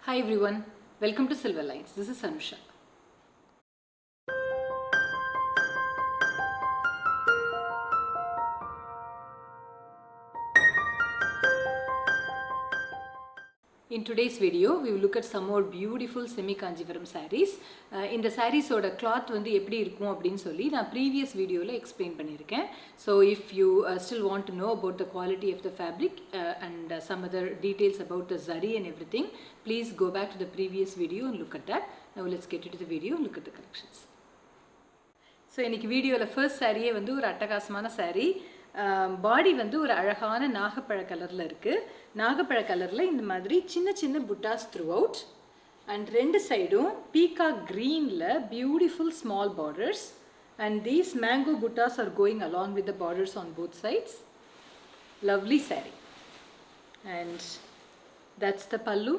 Hi everyone, welcome to Silver Lines. This is Anusha. In today's video, we will look at some more beautiful semi-kanjivaram sarees. In the sarees oda cloth வந்து எப்படி இருக்கும் அப்படினு சொல்லி நான் previous videoல explain பண்ணிருக்கேன். So if you still want to know about the quality of the fabric and some other details about the zari and everything, please go back to the previous video and look at that. Now let's get into the video and look at the collections. So இன்னைக்கு வீடியோல first saree வந்து ஒரு அட்டகாசமான saree. Body வந்து ஒரு அழகான நாகப்பழ கலர்ல இருக்கு. நாகப்பழ கலர்ல இந்த மாதிரி சின்ன சின்ன புட்டாஸ் த்ரூ அவுட் அண்ட் ரெண்டு சைடும் பீகாக் கிரீன்ல beautiful small borders and these mango buttas are going along with the borders on both sides. Lovely saree and that's the pallu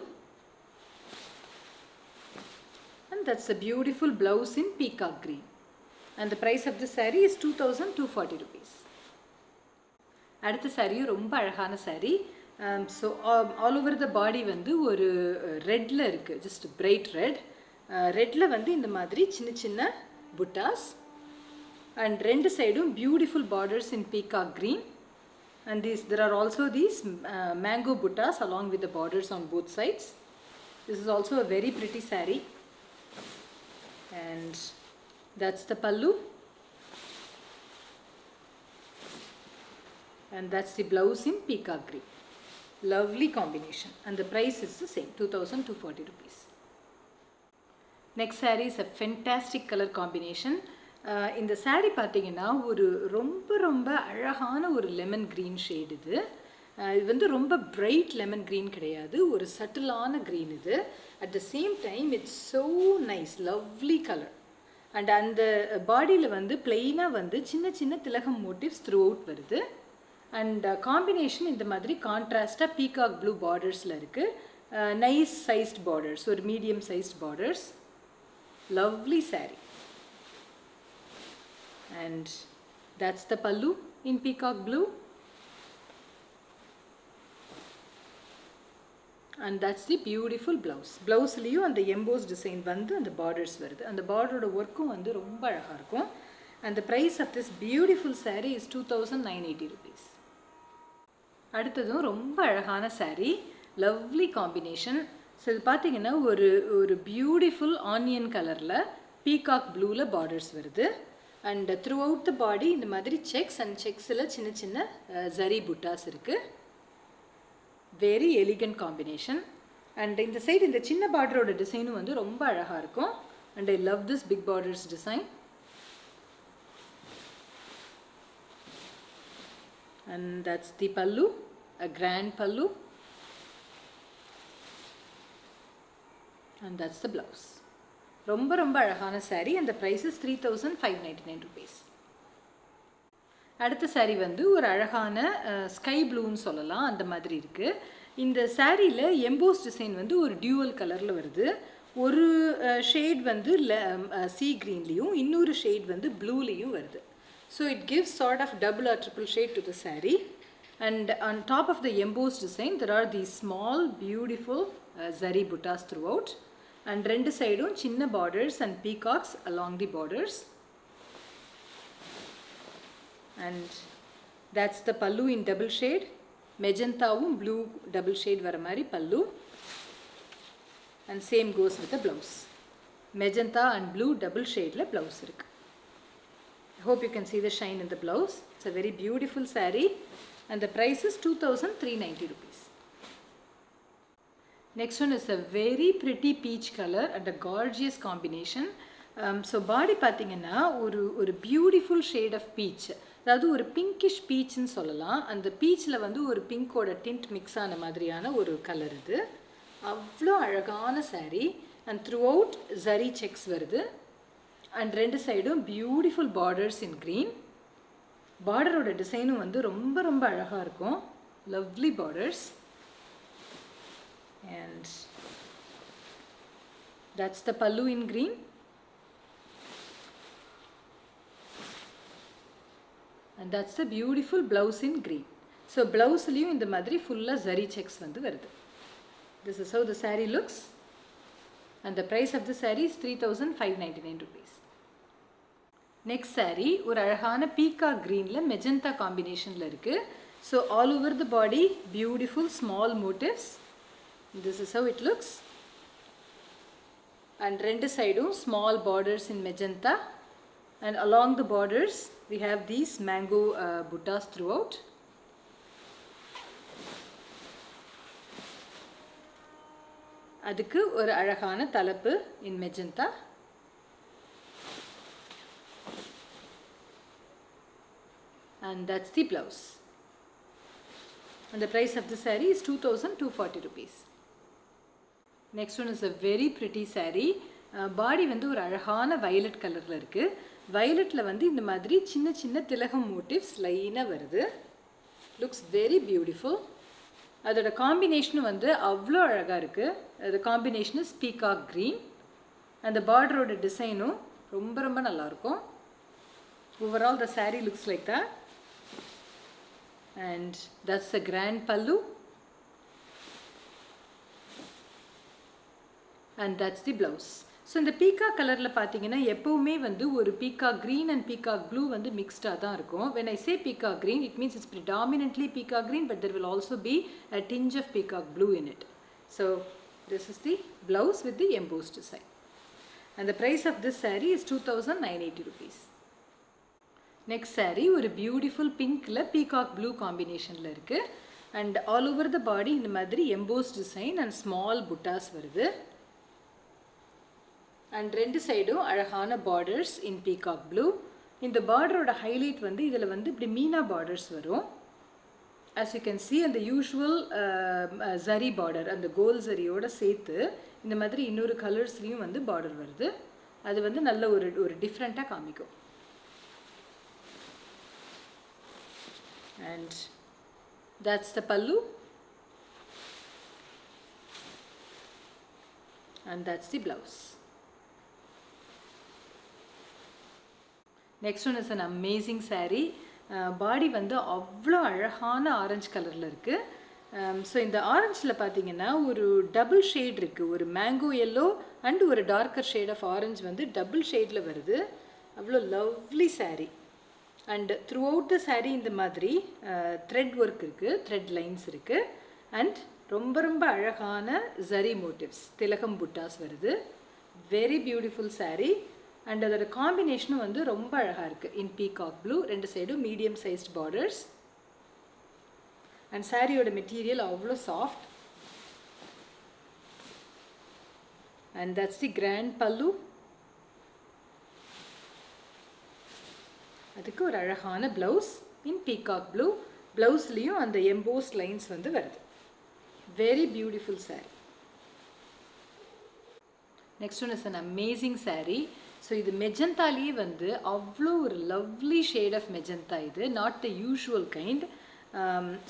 and that's the beautiful blouse in peacock green and the price of this saree is 2240 rupees. அடுத்த saree ரொம்ப அழகான saree. So all over the body வந்து ஒரு ரெட்ல இருக்கு, just bright red. ரெட்ல வந்து இந்த மாதிரி சின்ன சின்ன புட்டாஸ் and ரெண்டு சைடும் beautiful borders in peacock green and there are also these mango buttas along with the borders on both sides. This is also a very pretty saree and that's the pallu. And that's the blouse in peacock green. Lovely combination and the price is the same, 2240 rupees. Next saree is a fantastic color combination. இந்த saree பார்த்தீங்கன்னா ஒரு ரொம்ப ரொம்ப அழகான ஒரு lemon green shade இது. இது வந்து ரொம்ப bright lemon green கிடையாது, ஒரு சட்டிலான green இது. At the same time it's so nice, lovely color. And அந்த பாடியில் வந்து பிளெயினா வந்து சின்ன சின்ன திலகம் motifs throughout வருது. And combination இந்த மாதிரி கான்ட்ராஸ்டா பீகாக் ப்ளூ பார்டர்ஸ்ல இருக்கு. நைஸ் சைஸ்ட் பார்டர்ஸ், ஒரு medium sized borders. Lovely saree and that's the pallu in peacock blue and that's the beautiful blouse. Blouseலயும் அந்த embossed design வந்து அந்த பார்டர்ஸ் வருது. அந்த பார்டரோட ஒர்க்கும் வந்து ரொம்ப அழகா இருக்கும். And the price of this beautiful saree is 2980 rupees. அடுத்ததும் ரொம்ப அழகான saree, lovely combination. ஸோ இது பார்த்தீங்கன்னா ஒரு பியூட்டிஃபுல் ஆனியன் கலரில் பீகாக் ப்ளூவில் பார்டர்ஸ் வருது அண்ட் த்ரூ அவுட் த பாடி இந்த மாதிரி செக்ஸ் அண்ட் செக்ஸில் சின்ன சின்ன ஜரி புட்டாஸ் இருக்குது. வெரி எலிகண்ட் காம்பினேஷன் அண்ட் இந்த சைடு இந்த சின்ன பார்டரோட டிசைனும் வந்து ரொம்ப அழகாக இருக்கும் and I love this big borders design. And that's the pallu, a grand pallu and that's the blouse. ரொம்ப ரொம்ப அழகான saree and the price is 3599 rupees. அடுத்த saree வந்து ஒரு அழகான ஸ்கை ப்ளூன்னு சொல்லலாம், அந்த மாதிரி இருக்கு. இந்த சாரியில் எம்போஸ் டிசைன் வந்து ஒரு டியூவல் கலரில் வருது. ஒரு ஷேட் வந்து சீ க்ரீன்லேயும் இன்னொரு ஷேட் வந்து ப்ளூலேயும் வருது. So it gives sort of double or triple shade to the saree and on top of the embossed design there are these small beautiful zari buttas throughout and rendu sidum chinna borders and peacocks along the borders and that's the pallu in double shade, magentaavum blue double shade vara mari pallu and same goes with the blouse, magenta and blue double shade la blouse irukku. I hope you can see the shine in the blouse. It's a very beautiful saree and the price is 2390 rupees. Next one is a very pretty peach color and a gorgeous combination. So body பார்த்தீங்கன்னா ஒரு beautiful shade of peach, அதாவது ஒரு pinkish peachன்னு சொல்லலாம். அந்த பீச்சில் வந்து ஒரு பிங்கோட tint mix ஆன மாதிரியான ஒரு கலர் இது. அவ்வளோ அழகான saree and throughout zari checks வருது and ரெண்டு சைடும் பியூட்டிஃபுல் பார்டர்ஸ் இன் க்ரீன். பார்டரோட டிசைனும் வந்து ரொம்ப ரொம்ப அழகாக இருக்கும், lovely borders and that's the pallu in green and that's the beautiful blouse in green. So blouseலயும் இந்த மாதிரி ஃபுல்லாக zari checks வந்து வருது. This is how the saree looks. and the price of the saree is 3,599 rupees. Next saree ஒரு அழகான peacock greenல magenta combinationல இருக்கு. So all over the body beautiful small motifs. This is how it looks. And ரெண்டு சைடும் small borders in magenta, and along the borders we have these mango buttas throughout. அதுக்கு ஒரு அழகான தலப்பு in magenta. And that's the blouse. And the price of the saree is 2,240 rupees. Next one is a very pretty saree. Body வந்து ஒரு அழகான violet கலர்ல இருக்கு. Violetல வந்து இந்த மாதிரி சின்ன சின்ன திலகம் motifs லைனா வருது. Looks very beautiful. அதோட காம்பினேஷன் வந்து அவ்வளோ அழகா இருக்கு. The combination is peacock green. And the bordeரோட டிசைனும் ரொம்ப ரொம்ப நல்லா இருக்கும். Overall the saree looks like that. And that's the grand pallu, and that's the blouse. So in the peacock color la pathina eppovume vandu oru peacock green and peacock blue vandu mixed ah dhaan irukum. When I say peacock green, it means it's predominantly peacock green, but there will also be a tinge of peacock blue in it. So this is the blouse with the embossed design, and the price of this saree is 2,980 rupees. Next saree ஒரு beautiful pinkல peacock blue combinationல இருக்கு, and all over the body இந்த மாதிரி embossed design and small buttas வருது, and ரெண்டு சைடும் அழகான borders in peacock blue. இந்த borderோட highlight வந்து இதுல வந்து இப்படி மீனா borders வரும். As you can see, and the usual zari border and the gold zariயோட சேர்த்து இந்த மாதிரி இன்னொரு கலர்ஸ்லயும் வந்து border வருது. அது வந்து நல்ல ஒரு டிஃபரண்டா காமிக்கும். And that's the pallu, and that's the blouse. Next one is an amazing saree. Body வந்து அவ்வளோ அழகான ஆரஞ்சு கலரில் இருக்கு. ஸோ இந்த ஆரஞ்சில் பார்த்தீங்கன்னா ஒரு டபுள் ஷேட் இருக்கு, ஒரு மேங்கோ எல்லோ அண்ட் ஒரு டார்க்கர் ஷேட் ஆஃப் ஆரஞ்சு வந்து டபுள் ஷேடில் வருது. அவ்வளோ lovely saree. And throughout the saree இந்த மாதிரி thread work இருக்கு, thread lines இருக்கு, and ரொம்ப ரொம்ப அழகான zari motifs, திலகம் புட்டாஸ் வருது. Very beautiful saree, and அதோட காம்பினேஷனும் வந்து ரொம்ப அழகா இருக்கு. In peacock blue, ரெண்டு சைடும் medium sized borders, and சாரியோட மெட்டீரியல் அவ்வளோ soft. And that's the grand pallu. அதுக்கு ஒரு அழகான blouse in peacock blue. Blouseலயும் அந்த embossed lines வந்து வருது. Very beautiful saree. Next one is an amazing saree. So இது மெஜந்தாலேயே வந்து அவ்வளோ ஒரு lovely shade of magenta இது, not the usual kind.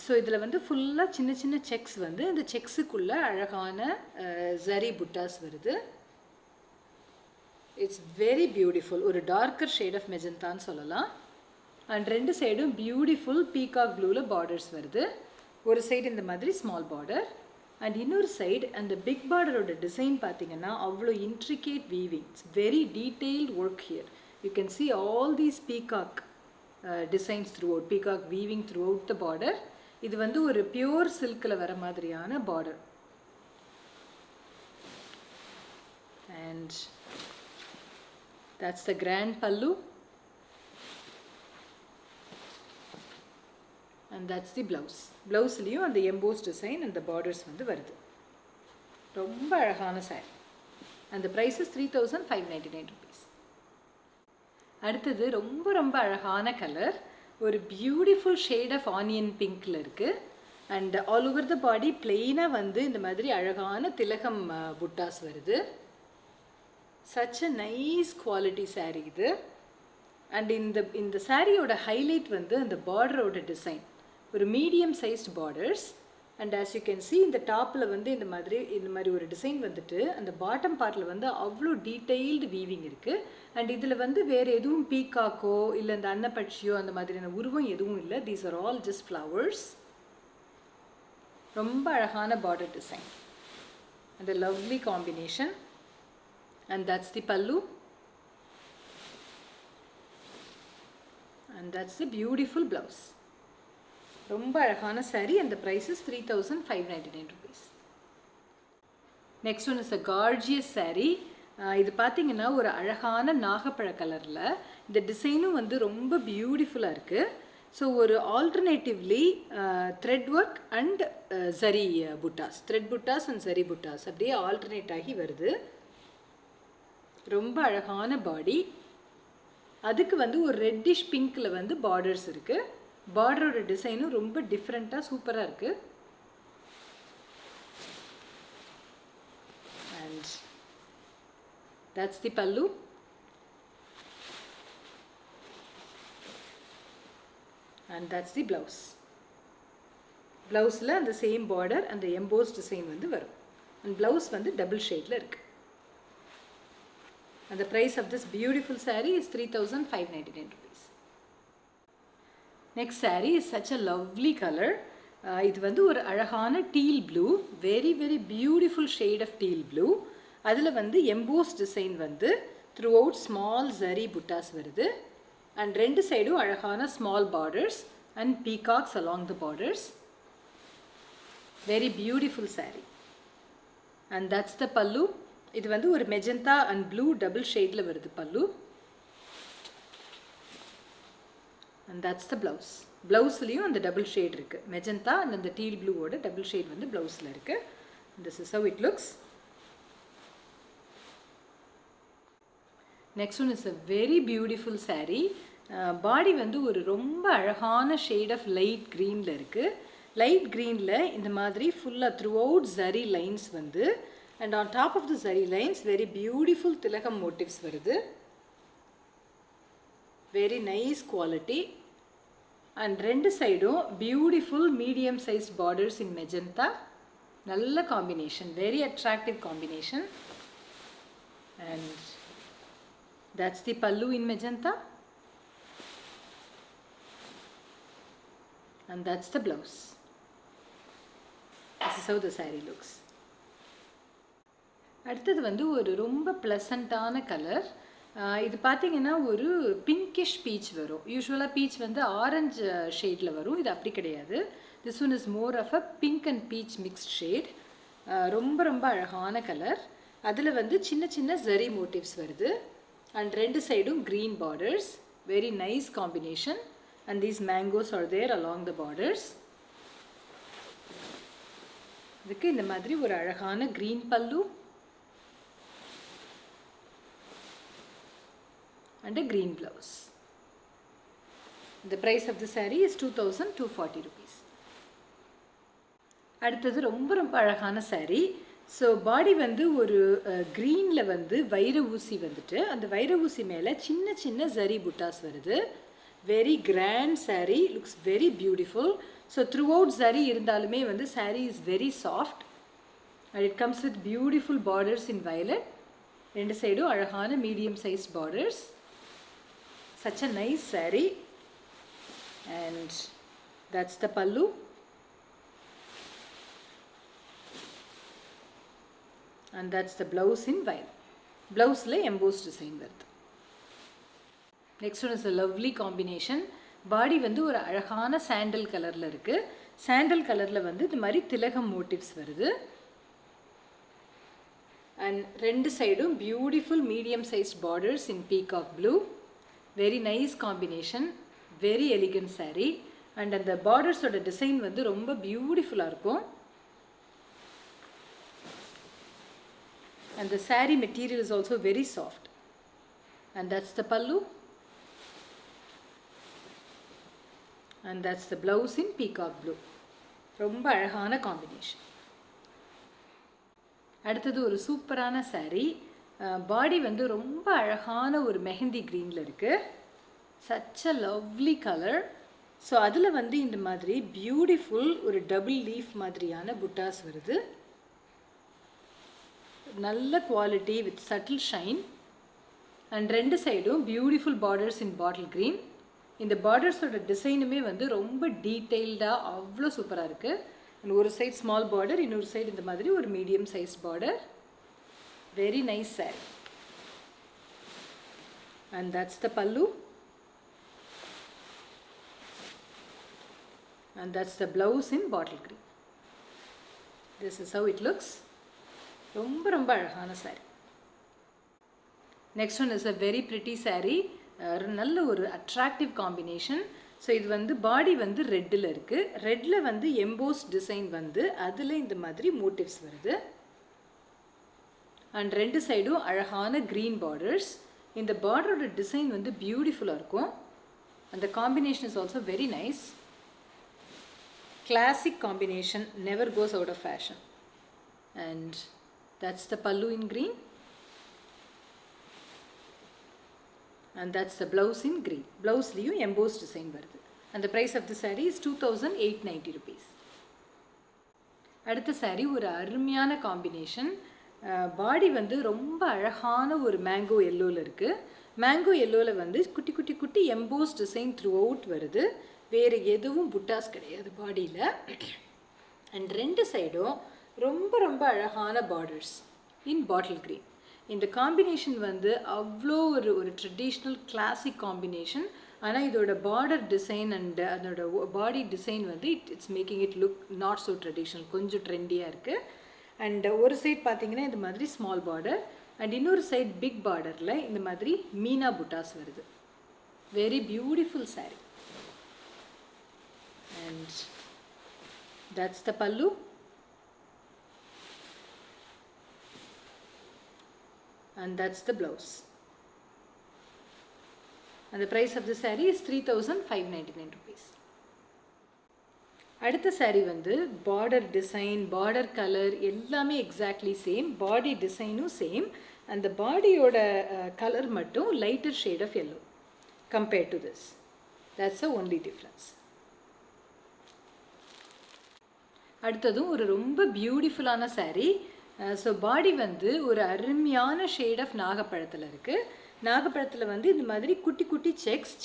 So இதில் வந்து ஃபுல்லாக சின்ன சின்ன செக்ஸ் வந்து இந்த செக்ஸுக்குள்ளே அழகான ஜரி புட்டாஸ் வருது. இட்ஸ் வெரி பியூட்டிஃபுல், ஒரு டார்க்கர் ஷேட் ஆஃப் மெஜந்தான்னு சொல்லலாம். அண்ட் ரெண்டு சைடும் பியூட்டிஃபுல் பீகாக் ப்ளூவில் பார்டர்ஸ் வருது. ஒரு சைடு இந்த மாதிரி ஸ்மால் பார்டர், அண்ட் இன்னொரு சைடு அந்த பிக் பார்டரோட டிசைன் பார்த்தீங்கன்னா அவ்வளோ intricate weaving. It's very detailed work here. You can see all these peacock designs throughout, peacock weaving throughout the border. இது வந்து ஒரு பியூர் சில்கில் வர மாதிரியான border. And that's the grand pallu, and that's the blouse. Blouseலயும் அந்த embossed design and the borders வந்து வருது. ரொம்ப அழகான saree, and the price is 3,599 rupees. அடுத்தது ரொம்ப ரொம்ப அழகான கலர், ஒரு பியூட்டிஃபுல் ஷேட் ஆஃப் ஆனியன் பிங்க்ல இருக்கு, அண்ட் ஆல் ஓவர் த பாடி பிளெயினாக வந்து இந்த மாதிரி அழகான திலகம் புட்டாஸ் வருது. Such a nice quality saree இது. அண்ட் இந்த சாரியோட ஹைலைட் வந்து அந்த பார்டரோட டிசைன், ஒரு medium sized borders, and as you can see இந்த டாப்பில் வந்து இந்த மாதிரி ஒரு டிசைன் வந்துட்டு அந்த பாட்டம் பார்ட்டில் வந்து அவ்வளோ டீட்டெயில்டு வீவிங் இருக்குது. அண்ட் இதில் வந்து வேறு எதுவும் பீகாக்கோ இல்லை இந்த அன்னப்பட்சியோ அந்த மாதிரியான உருவம் எதுவும் இல்லை. These are all just flowers. ரொம்ப அழகான பார்டர் டிசைன், அந்த lovely combination. and that's the pallu, and that's the beautiful blouse. ரொம்ப அழகான saree and the price is 3,599 rupees. Next one is a gorgeous saree. இது பார்த்தீங்கன்னா ஒரு அழகான நாகப்பழ கலரில் இந்த டிசைனும் வந்து ரொம்ப பியூட்டிஃபுல்லாக இருக்குது. ஸோ ஒரு ஆல்டர்னேட்டிவ்லி த்ரெட் ஒர்க் அண்ட் சரி புட்டாஸ், த்ரெட் புட்டாஸ் அண்ட் சரி புட்டாஸ் அப்படியே ஆல்டர்னேட் ஆகி வருது. ரொம்ப அழகான பாடி. அதுக்கு வந்து ஒரு ரெட்டிஷ் பிங்க்கில் வந்து பார்டர்ஸ் இருக்குது. பார்டரோட டிசைனும் ரொம்ப டிஃப்ரெண்ட்டாக சூப்பராக இருக்குது. And that's the pallu, and that's the blouse. Blouseல அந்த same border and the embossed design வந்து வரும். and blouse வந்து double shadeல இருக்கு. and the price of this beautiful saree is 3,599 rupees. Next saree is such a lovely color. இது வந்து ஒரு அழகான teal blue, very very beautiful shade of teal blue. அதில் வந்து எம்போஸ் டிசைன் வந்து through out small zari buttas வருது. And ரெண்டு சைடும் அழகான small borders and peacocks along the borders. Very beautiful saree. And that's the பல்லு. இது வந்து ஒரு மெஜந்தா அண்ட் ப்ளூ டபுள் ஷேடில் வருது pallu. And that's the blouse. ப்ளவுஸ்லேயும் அந்த டபுள் ஷேட் இருக்குது. மெஜந்தா அண்ட் அந்த டீல் ப்ளூவோட டபுள் ஷேட் வந்து ப்ளவுஸில் இருக்குது. This is how it looks. Next one is a very beautiful saree. Body வந்து ஒரு ரொம்ப அழகான ஷேட் ஆஃப் லைட் க்ரீனில் இருக்குது. லைட் க்ரீனில் இந்த மாதிரி ஃபுல்லாக த்ரூ அவுட் ஜரி லைன்ஸ் வந்து and on top of the zari lines very beautiful திலகம் மோட்டிவ்ஸ் வருது. Very nice quality. அண்ட் ரெண்டு சைடும் beautiful medium sized borders in magenta. நல்ல combination, very attractive combination. And that's the pallu in magenta, and that's the blouse. This is how the saree looks. அடுத்தது வந்து ஒரு ரொம்ப ப்ளசண்ட்டான colour. இது பார்த்தீங்கன்னா ஒரு பிங்கிஷ் பீச் வரும். யூஸ்வலாக பீச் வந்து ஆரஞ்சு ஷேடில் வரும். இது அப்படி கிடையாது. This one is more of a pink and peach mixed shade. ரொம்ப ரொம்ப அழகான கலர். அதில் வந்து சின்ன சின்ன ஜரி மோட்டிவ்ஸ் வருது. and ரெண்டு சைடும் green borders, very nice combination, and these mangoes are there along the borders. இதுக்கு இந்த மாதிரி ஒரு அழகான green pallu and a green blouse. The price of the saree is 2,240 rupees. அடுத்தது ரொம்ப ரொம்ப அழகான saree. ஸோ பாடி வந்து ஒரு க்ரீனில் வந்து வைர ஊசி வந்துட்டு அந்த வைர ஊசி மேலே சின்ன சின்ன ஜரி புட்டாஸ் வருது. Very grand saree, looks very beautiful. So through out zari இருந்தாலுமே வந்து saree is very soft and it comes with beautiful borders in violet. ரெண்டு சைடும் அழகான medium size borders. Such a nice saree. And that's the pallu. and that's the blouse in violet. Blouse-ல embossed design வருது. next one is a lovely combination. பாடி வந்து ஒரு அழகான sandal கலரில் இருக்குது. Sandal கலரில் வந்து இந்த மாதிரி திலகம் மோட்டிவ்ஸ் வருது. அண்ட் ரெண்டு சைடும் beautiful medium sized borders in peacock blue. Very nice combination, very elegant saree. And அந்த பார்டர்ஸோட டிசைன் வந்து ரொம்ப பியூட்டிஃபுல்லாக இருக்கும். and the saree material is also very soft. and that's the pallu, and that's the blouse in peacock blue. ரொம்ப அழகான combination. அடுத்தது ஒரு சூப்பரான saree. பாடி வந்து ரொம்ப அழகான ஒரு மெஹந்தி க்ரீனில் இருக்குது. such a lovely color. So அதில் வந்து இந்த மாதிரி பியூட்டிஃபுல் ஒரு டபுள் லீஃப் மாதிரியான புட்டாஸ் வருது. நல்ல quality with subtle shine. And ரெண்டு சைடும் beautiful borders in bottle green. இந்த பார்டர்ஸோட டிசைனுமே வந்து ரொம்ப டீட்டெயில்டாக அவ்வளோ சூப்பராக இருக்குது. அண்ட் ஒரு சைட் ஸ்மால் பார்டர், இன்னொரு சைடு இந்த மாதிரி ஒரு medium size border. Very nice saree. and that's the pallu, and that's the blouse in bottle green. This is how it looks. ரொம்ப ரொம்ப அழகான saree. Next one is a very pretty saree. நல்ல ஒரு attractive combination. So இது வந்து பாடி வந்து ரெட்டில் இருக்குது. ரெட்டில் வந்து எம்போஸ் டிசைன் வந்து அதில் இந்த மாதிரி மோட்டிவ்ஸ் வருது. அண்ட் ரெண்டு சைடும் அழகான க்ரீன் பார்டர்ஸ். இந்த பார்டரோட டிசைன் வந்து பியூட்டிஃபுல்லாக இருக்கும். அந்த combination is also very nice. Classic combination, never goes out of fashion. And that's the pallu in green. And that's the blouse in green. Blouse-லையும் embossed design வருது. And the price of the saree is 2,890 rupees. அடுத்த saree ஒரு அருமையான combination. பாடி வந்து ரொம்ப அழகான ஒரு mango எல்லோவில் இருக்குது. மேங்கோ எல்லோவில் வந்து குட்டி குட்டி குட்டி embossed design த்ரூ அவுட் வருது. வேறு எதுவும் புட்டாஸ் கிடையாது பாடியில். அண்ட் ரெண்டு சைடும் ரொம்ப ரொம்ப அழகான பார்டர்ஸ் இன் பாட்டில் க்ரீன். இந்த காம்பினேஷன் வந்து அவ்வளோ ஒரு ட்ரெடிஷ்னல் கிளாசிக் காம்பினேஷன். ஆனால் இதோட பார்டர் டிசைன் அண்ட் அதோட பாடி டிசைன் வந்து it's making it look not so traditional, கொஞ்சம் ட்ரெண்டியாக இருக்குது. அண்ட் ஒரு சைட் பார்த்தீங்கன்னா இந்த மாதிரி ஸ்மால் பார்டர் அண்ட் இன்னொரு சைட் பிக் பார்டரில் இந்த மாதிரி மீனா புட்டாஸ் வருது. Very beautiful saree. And that's the pallu. And that's the blouse. And the price of the saree is 3,599 rupees. அடுத்த saree வந்து border design, border color எல்லாமே exactly same. Body design-ம் same. And the bodyயோட color மட்டும் lighter shade of yellow compared to this. That's the only difference. அடுத்ததும் ஒரு ரொம்ப பியூட்டிஃபுல்லான saree. So body வந்து ஒரு அருமையான ஷேட் ஆஃப் நாகப்பழத்தில் இருக்குது. நாகப்பழத்தில் வந்து இந்த மாதிரி குட்டி குட்டி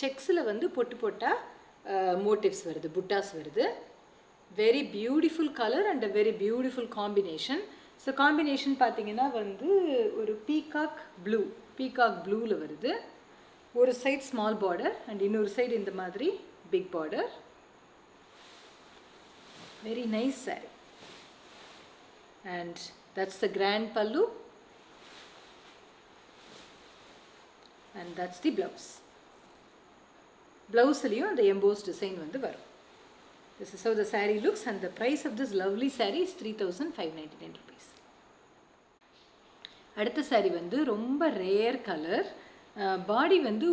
செக்ஸில் வந்து பொட்டு பொட்டாக மோட்டிவ்ஸ் வருது, புட்டாஸ் வருது. Very beautiful colour and a very beautiful combination. So combination பார்த்தீங்கன்னா வந்து ஒரு பீகாக் ப்ளூவில் வருது. ஒரு சைட் ஸ்மால் பார்டர் அண்ட் இன்னொரு சைடு இந்த மாதிரி big border. Very nice saree. And that's the grand pallu. And that's the blouse. Blouse-லையும் the embossed design வந்து வரும். This is how the saree looks and the price of this lovely saree is 3,599 rupees. அடுத்த saree வந்து ரொம்ப rare colour. பாடி வந்து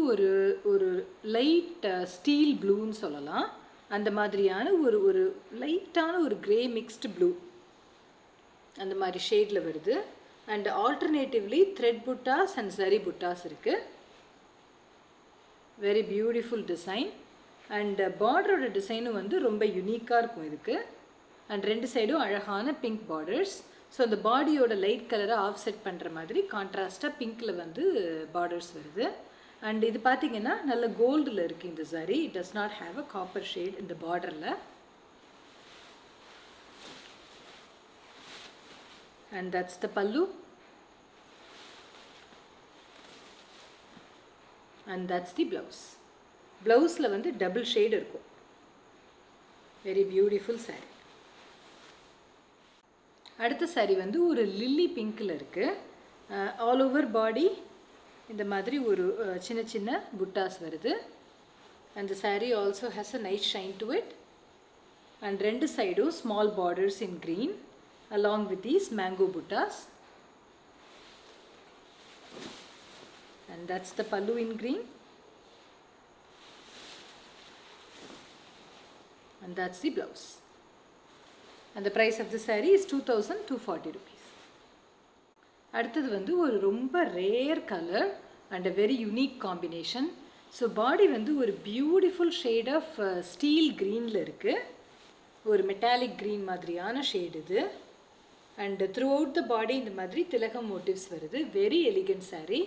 ஒரு light steel ப்ளூன்னு சொல்லலாம். அந்த மாதிரியான ஒரு லைட்டான ஒரு கிரே மிக்ஸ்டு ப்ளூ அந்த மாதிரி ஷேடில் வருது. And alternatively thread buttas and சரி புட்டாஸ் இருக்குது. Very beautiful design. அண்ட் பார்டரோட டிசைனும் வந்து ரொம்ப யுனிக்காக இருக்கும் இதுக்கு. அண்ட் ரெண்டு சைடும் அழகான பிங்க் பார்டர்ஸ். ஸோ அந்த பாடியோட லைட் கலரை ஆஃப் செட் பண்ணுற மாதிரி கான்ட்ராஸ்டாக பிங்க்கில் வந்து பார்டர்ஸ் வருது. அண்ட் இது பார்த்திங்கன்னா நல்ல கோல்டில் இருக்குது இந்த saree. It does not have a copper shade இந்த பார்டரில். And that's the pallu. And that's the blouse. Blouse-ல வந்து double shade இருக்கும். Very beautiful saree. அடுத்த saree வந்து ஒரு லில்லி பிங்க்ல இருக்கு. ஆல் ஓவர் பாடி இந்த மாதிரி ஒரு சின்ன சின்ன புட்டாஸ் வருது. And the saree also has a nice shine to it. And ரெண்டு சைடும் small borders in green along with these mango buttas. And that's the pallu in green. And that's the blouse. And the price of the saree is 2,240 rupees. அடுத்தது வந்து ஒரு ரொம்ப rare colour and a very unique combination. So body வந்து ஒரு beautiful shade of steel க்ரீனில் இருக்குது. ஒரு metallic green மாதிரியான ஷேட் இது. அண்ட் த்ரூ அவுட் த பாடி இந்த மாதிரி திலகம் மோட்டிவ்ஸ் வருது. Very elegant saree.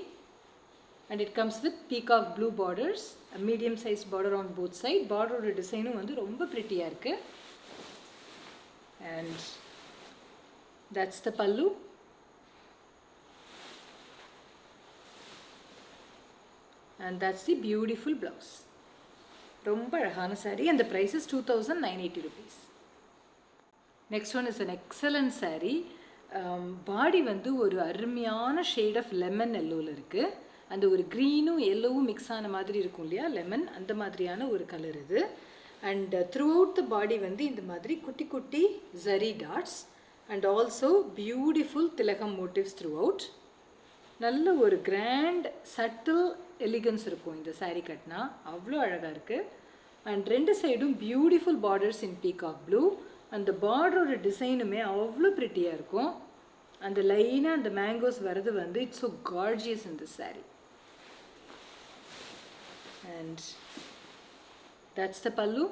And it comes with peacock blue borders, a medium sized border on both sides. Border டிசைனும் வந்து ரொம்ப ப்ரிட்டியாக இருக்குது. And that's the pallu. and that's the beautiful blouse. ரொம்ப அழகான saree and the price is 2,980 rupees. Next one is an excellent saree. Body வந்து ஒரு அருமையான shade of lemon எல்லோவில் இருக்குது. அந்த ஒரு க்ரீனும் எல்லோவும் மிக்ஸ் ஆன மாதிரி இருக்கும் இல்லையா, லெமன் அந்த மாதிரியான ஒரு கலர் இது. And throughout the body வந்து இந்த மாதிரி குட்டி குட்டி zari dots and also beautiful திலகம் மோட்டிவ்ஸ் த்ரூ அவுட். நல்ல ஒரு கிராண்ட் சட்டில் எலிகன்ஸ் இருக்கும் இந்த saree கட்டினா, அவ்வளோ அழகாக இருக்குது. அண்ட் ரெண்டு சைடும் பியூட்டிஃபுல் பார்டர்ஸ் இன் பீகாக் ப்ளூ. அந்த பார்டரோட டிசைனுமே அவ்வளோ ப்ரிட்டியாக இருக்கும். அந்த லைனாக அந்த மேங்கோஸ் வர்றது வந்து it's so gorgeous in this saree. And that's the pallu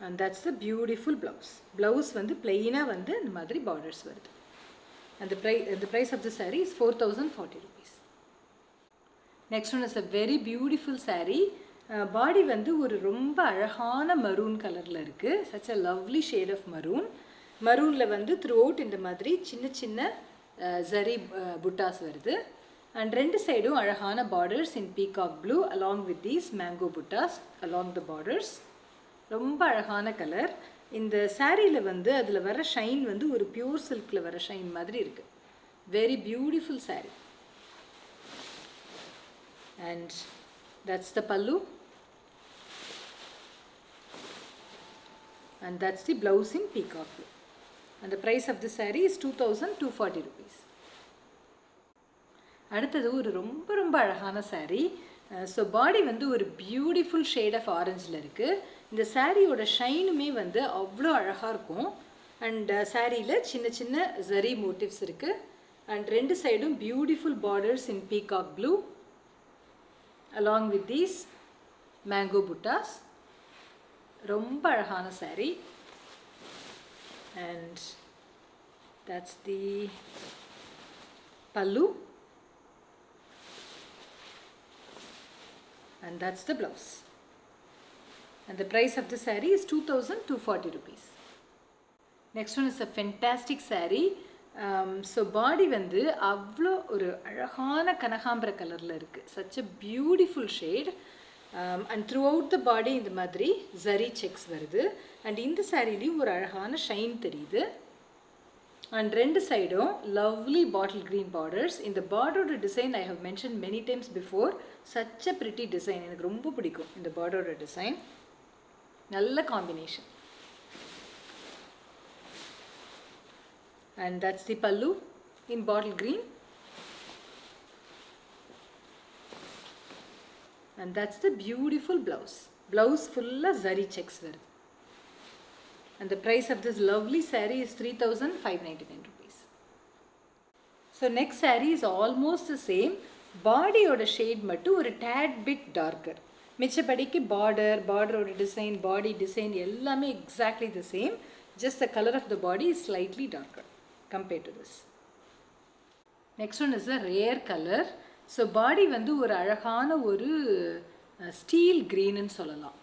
and that's the beautiful blouse வந்து plain-ஆ வந்து இந்த மாதிரி borders வருது. and the price of the saree is 4,040 rupees. next one is a very beautiful saree. Body வந்து ஒரு ரொம்ப அழகான maroon கலரில் இருக்குது. such a lovely shade of மரூனில் வந்து த்ரூ அவுட் இந்த மாதிரி சின்ன சின்ன ஜரி புட்டாஸ் வருது. அண்ட் ரெண்டு சைடும் அழகான borders in peacock blue along with these mango buttas along the borders. ரொம்ப அழகான கலர். இந்த சாரியில் வந்து அதில் வர ஷைன் வந்து ஒரு பியூர் சில்கில் வர ஷைன் மாதிரி இருக்குது. Very beautiful saree. And that's the pallu and that's the blouse in peacock blue and the price of the saree is 2,240 rupees. அடுத்தது ஒரு ரொம்ப ரொம்ப அழகான saree. ஸோ பாடி வந்து ஒரு பியூட்டிஃபுல் ஷேட் ஆஃப் ஆரஞ்சில் இருக்குது. இந்த சாரியோட ஷைனுமே வந்து அவ்வளோ அழகாக இருக்கும். அண்ட் சாரியில் சின்ன சின்ன ஜரி மோட்டிவ்ஸ் இருக்குது. அண்ட் ரெண்டு சைடும் beautiful borders in peacock blue along with these mango buttas. ரொம்ப அழகான saree and that's the pallu and that's the blouse and the price of the saree is 2,240 rupees. next one is a fantastic saree. So body வந்து அவ்வளோ ஒரு அழகான கனகாம்பர கலரில் இருக்குது. such a beautiful shade and throughout the body இந்த மாதிரி zari sex வருது. And இந்த சாரிலையும் ஒரு அழகான ஷைன் தெரியுது. அண்ட் ரெண்டு சைடும் லவ்லி பாட்டில் க்ரீன் பார்டர்ஸ். இந்த பார்டரோட design I have mention many times before. such a pretty design. எனக்கு ரொம்ப பிடிக்கும் இந்த பார்டரோட டிசைன். நல்ல combination. and that's the pallu in bottle green and that's the beautiful blouse full zari checks வருது. and the price of this lovely saree is 3,599 rupees. so next saree is almost the same. பாடியோட shade மட்டும் ஒரு tad bit darker. மிச்சபடிக்கு பார்டரோட design, body design எல்லாமே exactly the same. just the color of the body is slightly darker compared to this. next one is a rare color. so body வந்து ஒரு அழகான ஒரு ஸ்டீல் க்ரீன்னு சொல்லலாம்,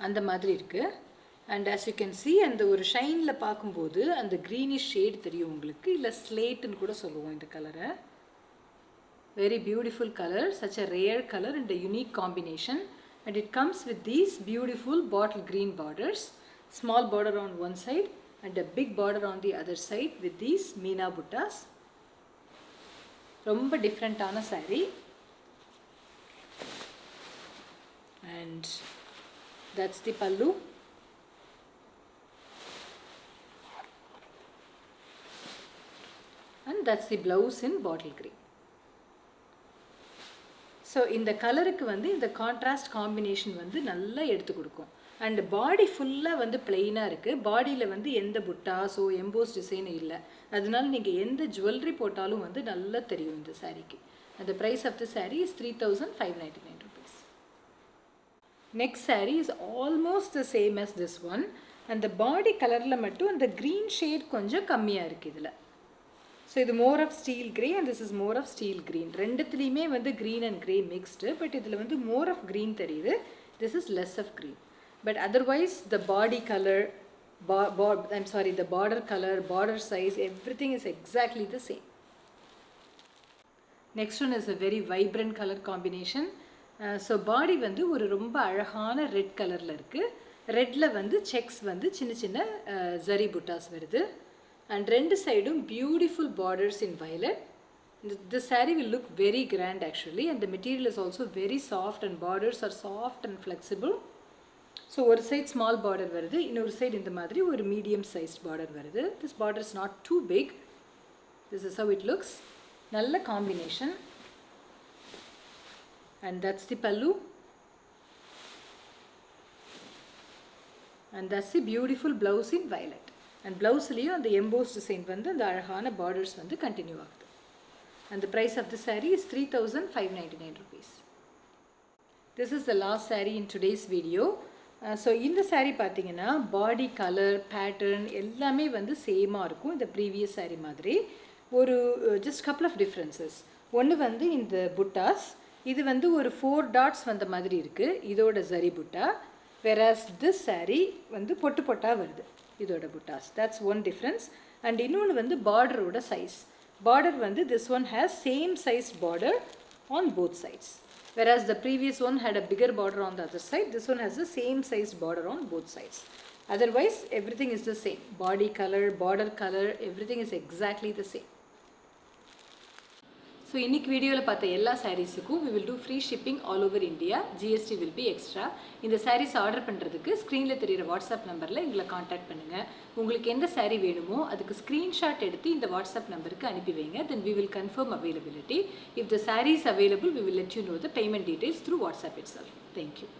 அந்த மாதிரி இருக்குது. And as you can see அந்த ஒரு ஷைனில் பார்க்கும்போது அந்த க்ரீனிஷ் ஷேட் தெரியும் உங்களுக்கு, இல்லை ஸ்லேட்டுன்னு கூட சொல்லுவோம் இந்த கலரை. very beautiful color, such a rare color and a unique combination. and it comes with these beautiful bottle green borders, small border on one side and a big border on the other side with these meena buttas. ரொம்ப டிஃப்ரெண்ட்டான saree and that's the pallu and that's the blouse in bottle green. So இந்த கலருக்கு வந்து இந்த contrast combination வந்து நல்லா எடுத்து கொடுக்கும். அண்ட் பாடி ஃபுல்லாக வந்து பிளெயினாக இருக்குது. பாடியில் வந்து எந்த புட்டாஸோ எம்போஸ் டிசைனும் இல்லை. அதனால நீங்கள் எந்த ஜுவல்லரி போட்டாலும் வந்து நல்லா தெரியும் இந்த சாரீக்கு. அந்த price of the saree is 3,599 rupees. Next saree is almost the same as this one. அந்த பாடி கலரில் மட்டும் அந்த க்ரீன் ஷேட் கொஞ்சம் கம்மியாக இருக்குது இதில். ஸோ இது more of steel grey and this is more of steel green. ரெண்டுத்துலேயுமே வந்து green and grey mixed. But இதில் வந்து மோர் ஆஃப் க்ரீன் தெரியுது. This is less of green. But otherwise the body colour, the border color, border size, everything is exactly the same. Next one is a very vibrant color combination. So body வந்து ஒரு ரொம்ப அழகான red கலரில் இருக்குது. ரெட்டில் வந்து sex வந்து சின்ன சின்ன ஜரி புட்டாஸ் வருது. அண்ட் ரெண்டு சைடும் beautiful borders in violet. This saree will look very grand actually, and the material is also very soft and borders are soft and flexible. So ஒரு side small border வருது, இன்னொரு side இந்த மாதிரி ஒரு medium sized border வருது. This border is not too big. This is how it looks. நல்ல combination. And that's the pallu. And that's the beautiful blouse in violet. And blouse liyo and the embossed design வந்து அந்த அழகான borders வந்து continue ஆகுது. And the price of the saree is 3,599 rupees. This is the last saree in today's video. So இந்த saree பார்த்தீங்கன்னா body color pattern எல்லாமே வந்து சேமாக இருக்கும் இந்த previous saree மாதிரி. ஒரு just couple of differences. ஒன்று வந்து இந்த புட்டாஸ், இது வந்து ஒரு 4 dots வந்த மாதிரி இருக்குது இதோட ஜரி புட்டா. whereas this saree வந்து பொட்டு பொட்டா வருது இதோட புட்டாஸ். that's one difference. and இன்னொன்று வந்து பார்டரோட சைஸ். border வந்து this one has same sized border on both sides, whereas the previous one had a bigger border on the other side. This one has the same sized border on both sides. Otherwise everything is the same. body color, border color, everything is exactly the same. So இன்றைக்கி வீடியோவில் பார்த்த எல்லா சாரீஸுக்கும் we will do free shipping all over India. GST will be extra. இந்த saris order பண்ணுறதுக்கு ஸ்க்ரீனில் தெரிகிற WhatsApp நம்பரில் எங்களை காண்டாக்ட் பண்ணுங்கள். உங்களுக்கு எந்த சாரீ வேணுமோ அதுக்கு ஸ்க்ரீன்ஷாட் எடுத்து இந்த வாட்ஸ்அப் நம்பருக்கு அனுப்பி வைங்க. Then we will confirm availability. If the saree is available, we will let you know the payment details through WhatsApp itself. Thank you.